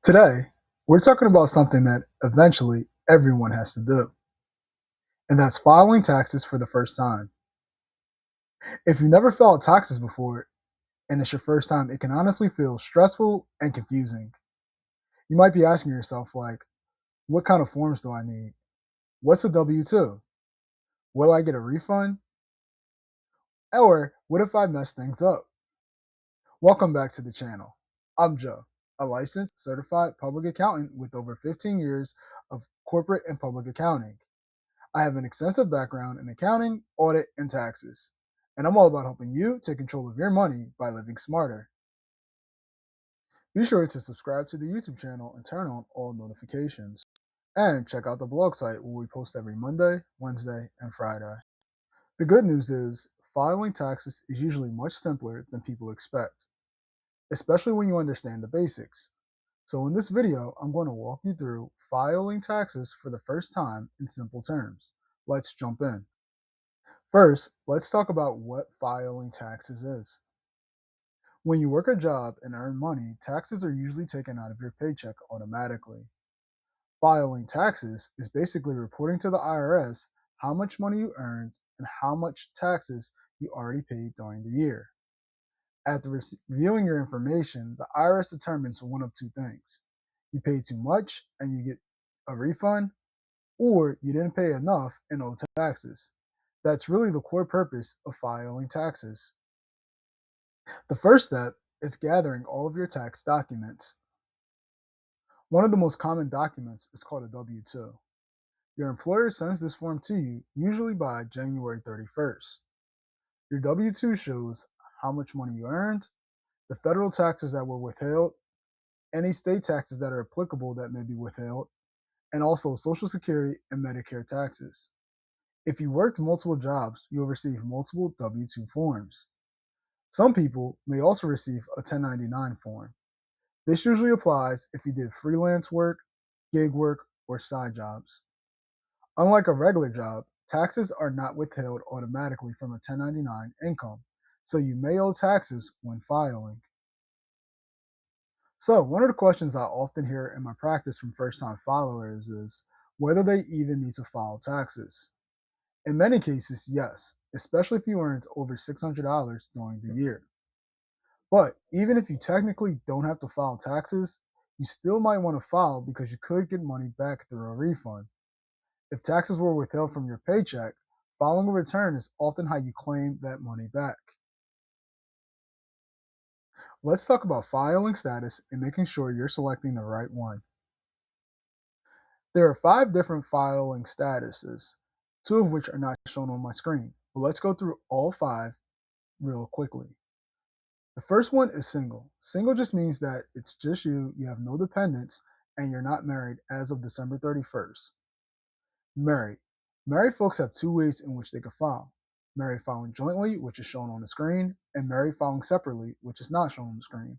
Today, we're talking about something that eventually everyone has to do, and that's filing taxes for the first time. If you never filed taxes before and it's your first time, it can honestly feel stressful and confusing. You might be asking yourself, like, what kind of forms do I need? What's a W 2? Will I get a refund? Or what if I mess things up? Welcome back to the channel. I'm Joe, a licensed certified public accountant with over 15 years of corporate and public accounting. I have an extensive background in accounting, audit, and taxes, and I'm all about helping you take control of your money by living smarter. Be sure to subscribe to the YouTube channel and turn on all notifications. And check out the blog site where we post every Monday, Wednesday, and Friday. The good news is, filing taxes is usually much simpler than people expect, especially when you understand the basics. So in this video, I'm going to walk you through filing taxes for the first time in simple terms. Let's jump in. First, let's talk about what filing taxes is. When you work a job and earn money, taxes are usually taken out of your paycheck automatically. Filing taxes is basically reporting to the IRS how much money you earned and how much taxes you already paid during the year. After reviewing your information, the IRS determines one of two things. You paid too much and you get a refund, or you didn't pay enough and owe taxes. That's really the core purpose of filing taxes. The first step is gathering all of your tax documents. One of the most common documents is called a W 2. Your employer sends this form to you usually by January 31st. Your W 2 shows how much money you earned, the federal taxes that were withheld, any state taxes that are applicable that may be withheld, and also Social Security and Medicare taxes. If you worked multiple jobs, you'll receive multiple W 2 forms. Some people may also receive a 1099 form. This usually applies if you did freelance work, gig work, or side jobs. Unlike a regular job, taxes are not withheld automatically from a 1099 income, so you may owe taxes when filing. So, one of the questions I often hear in my practice from first time filers is whether they even need to file taxes. In many cases, yes, especially if you earned over $600 during the year. But even if you technically don't have to file taxes, you still might want to file because you could get money back through a refund. If taxes were withheld from your paycheck, filing a return is often how you claim that money back. Let's talk about filing status and making sure you're selecting the right one. There are 5 different filing statuses, 2 of which are not shown on my screen. But let's go through all 5 real quickly. The first one is single. Single just means that it's just you have no dependents, and you're not married as of December 31st. Married. Married folks have 2 ways in which they can file. Married filing jointly, which is shown on the screen, and married filing separately, which is not shown on the screen.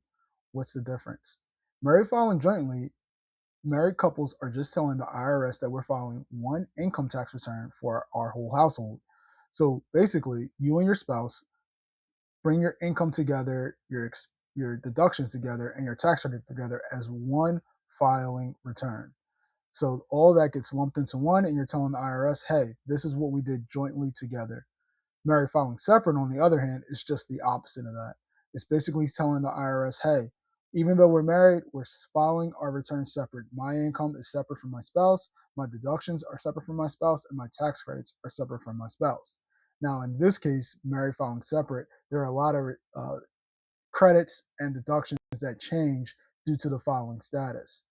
What's the difference? Married filing jointly, married couples are just telling the IRS that we're filing one income tax return for our whole household. So basically, you and your spouse bring your income together, your deductions together, and your tax credit together as one filing return. So all that gets lumped into one, and you're telling the IRS, hey, this is what we did jointly together. Married filing separate, on the other hand, is just the opposite of that. It's basically telling the IRS, hey, even though we're married, we're filing our returns separate. My income is separate from my spouse, my deductions are separate from my spouse, and my tax credits are separate from my spouse. Now, in this case, married filing separate, there are a lot of credits and deductions that change due to the filing status.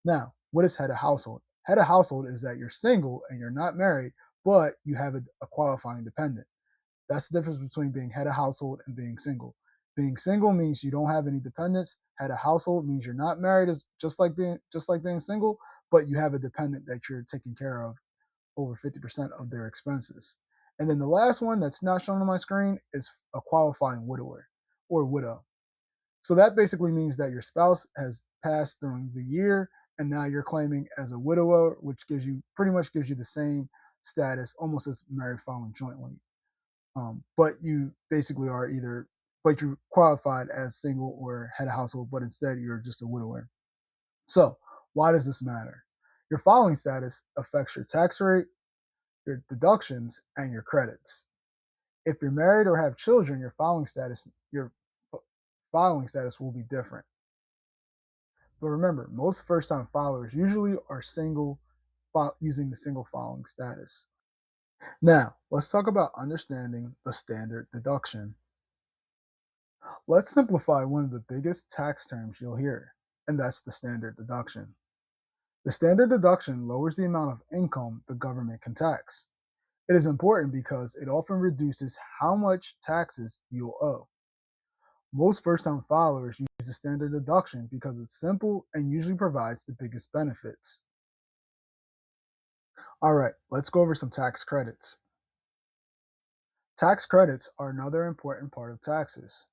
Now, what is head of household? Head of household is that you're single and you're not married, but you have a qualifying dependent. That's the difference between being head of household and being single. Being single means you don't have any dependents. Head of household means you're not married, just like being single, but you have a dependent that you're taking care of over 50% of their expenses. And then the last one that's not shown on my screen is a qualifying widower or widow. So that basically means that your spouse has passed during the year and now you're claiming as a widower, which pretty much gives you the same status almost as married filing jointly. But you basically but you qualified as single or head of household, but instead you're just a widower. So, why does this matter? Your filing status affects your tax rate, your deductions, and your credits. If you're married or have children, your filing status will be different. But remember, most first-time filers usually are using the single filing status. Now, let's talk about understanding the standard deduction. Let's simplify one of the biggest tax terms you'll hear, and that's the standard deduction. The standard deduction lowers the amount of income the government can tax. It is important because it often reduces how much taxes you'll owe. Most first time filers use the standard deduction because it's simple and usually provides the biggest benefits. All right, let's go over some tax credits. Tax credits are another important part of taxes.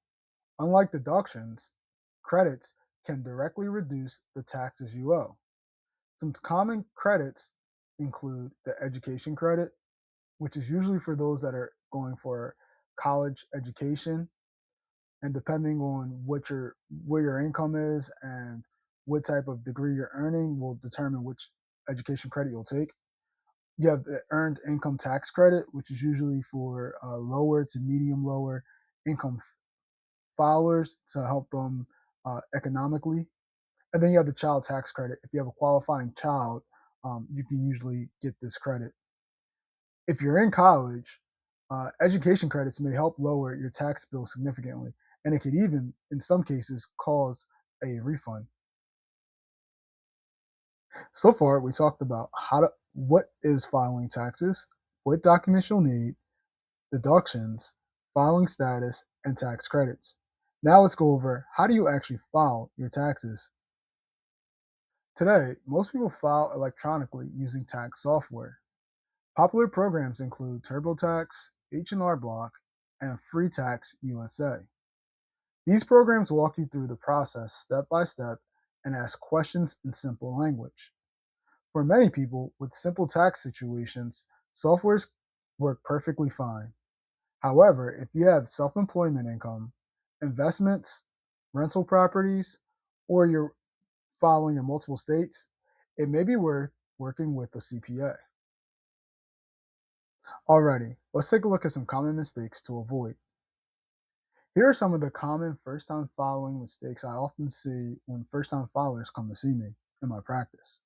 Unlike deductions, credits can directly reduce the taxes you owe. Some common credits include the education credit, which is usually for those that are going for college education, and depending on where your income is and what type of degree you're earning will determine which education credit you'll take. You have the earned income tax credit, which is usually for lower to medium lower income filers to help them economically. And then you have the child tax credit. If you have a qualifying child, you can usually get this credit. If you're in college, education credits may help lower your tax bill significantly, and it could even, in some cases, cause a refund. So far, we talked about what is filing taxes, what documents you'll need, deductions, filing status, and tax credits. Now let's go over how do you actually file your taxes. Today, most people file electronically using tax software. Popular programs include TurboTax, H&R Block, and FreeTax USA. These programs walk you through the process step by step and ask questions in simple language. For many people with simple tax situations, softwares work perfectly fine. However, if you have self employment income, investments, rental properties, or you're filing in multiple states, it may be worth working with a CPA. Alrighty, let's take a look at some common mistakes to avoid. Here are some of the common first time filing mistakes I often see when first time filers come to see me in my practice.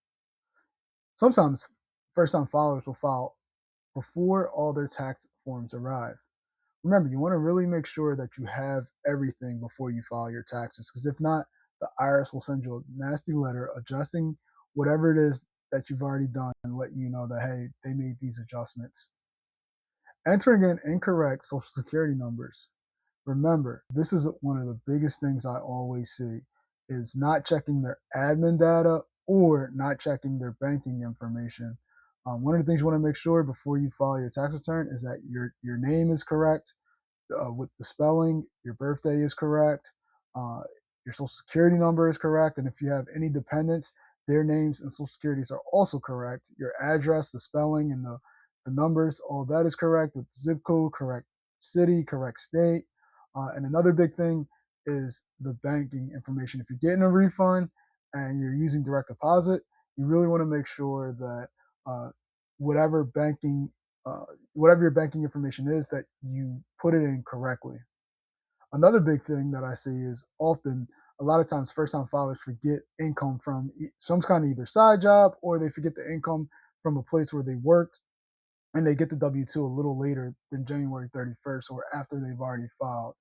Sometimes first time filers will file before all their tax forms arrive. Remember, you want to really make sure that you have everything before you file your taxes, because if not, the IRS will send you a nasty letter adjusting whatever it is that you've already done and let you know that, hey, they made these adjustments. Entering in incorrect social security numbers. Remember, this is one of the biggest things I always see is not checking their admin data or not checking their banking information. One of the things you want to make sure before you file your tax return is that your name is correct, with the spelling, your birthday is correct, uh, your social security number is correct, and if you have any dependents, their names and social securities are also correct. Your address, the spelling, and the numbers, all that is correct with zip code, correct city, correct state. And another big thing is the banking information. If you're getting a refund and you're using direct deposit, you really want to make sure that uh, whatever banking uh, whatever your banking information is, that you put it in correctly. Another big thing that I see is often a lot of times first time filers forget income from some kind of either side job or they forget the income from a place where they worked and they get the W 2 a little later than January 31st or after they've already filed.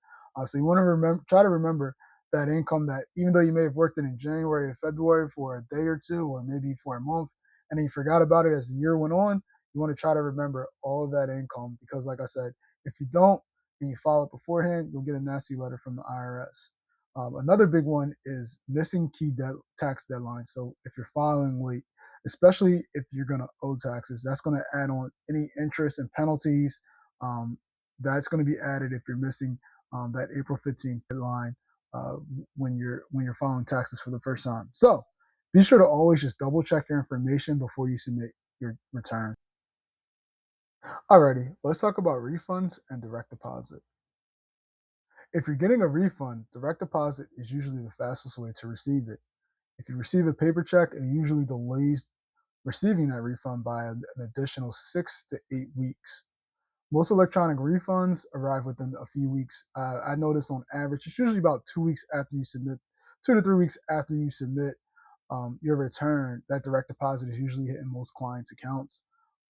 So you want to try to remember that income that even though you may have worked it in January or February for a day or two or maybe for a month and then you forgot about it as the year went on, you want to try to remember all of that income because, like I said, if you don't and you file it beforehand, you'll get a nasty letter from the IRS. Another big one is missing key tax deadlines. So if you're filing late, especially if you're going to owe taxes. That's going to add on any interest and penalties. Um, that's going to be added if you're missing that April 15th deadline uh, when you're filing taxes for the first time. So be sure to always just double check your information before you submit your return. Alrighty, let's talk about refunds and direct deposit. If you're getting a refund, direct deposit is usually the fastest way to receive it. If you receive a paper check, it usually delays receiving that refund by an additional 6 to 8 weeks. Most electronic refunds arrive within a few weeks. I noticed on average, it's usually about 2 weeks after you submit, 2 to 3 weeks after you submit your return. That direct deposit is usually hitting most clients' accounts.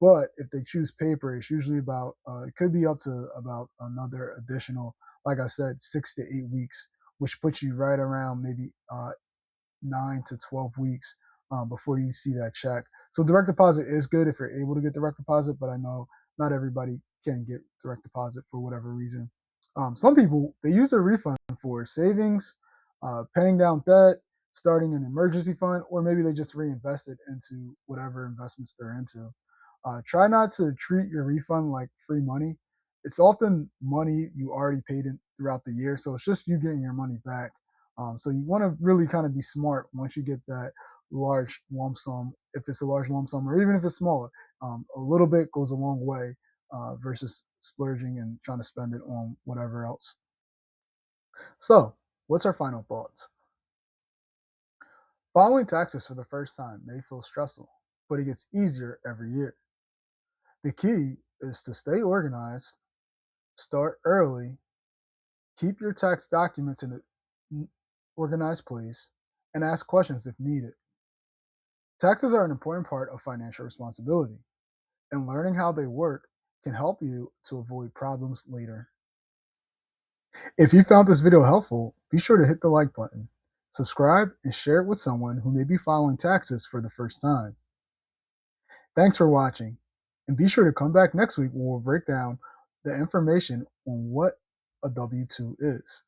But if they choose paper, it's usually about, it could be up to about another additional, like I said, 6 to 8 weeks, which puts you right around maybe 9 to 12 weeks before you see that check. So direct deposit is good if you're able to get direct deposit, but I know not everybody can get direct deposit for whatever reason. Some people they use their refund for savings, paying down debt, starting an emergency fund, or maybe they just reinvest it into whatever investments they're into. Try not to treat your refund like free money. It's often money you already paid in throughout the year, so it's just you getting your money back. So you want to really kind of be smart once you get that large lump sum. If it's a large lump sum, or even if it's smaller, a little bit goes a long way versus splurging and trying to spend it on whatever else. So, what's our final thoughts? Filing taxes for the first time may feel stressful, but it gets easier every year. The key is to stay organized, start early, keep your tax documents in an organized place, and ask questions if needed. Taxes are an important part of financial responsibility, and learning how they work can help you to avoid problems later. If you found this video helpful, be sure to hit the like button, subscribe, and share it with someone who may be filing taxes for the first time. Thanks for watching, and be sure to come back next week where we'll break down the information on what a W 2 is.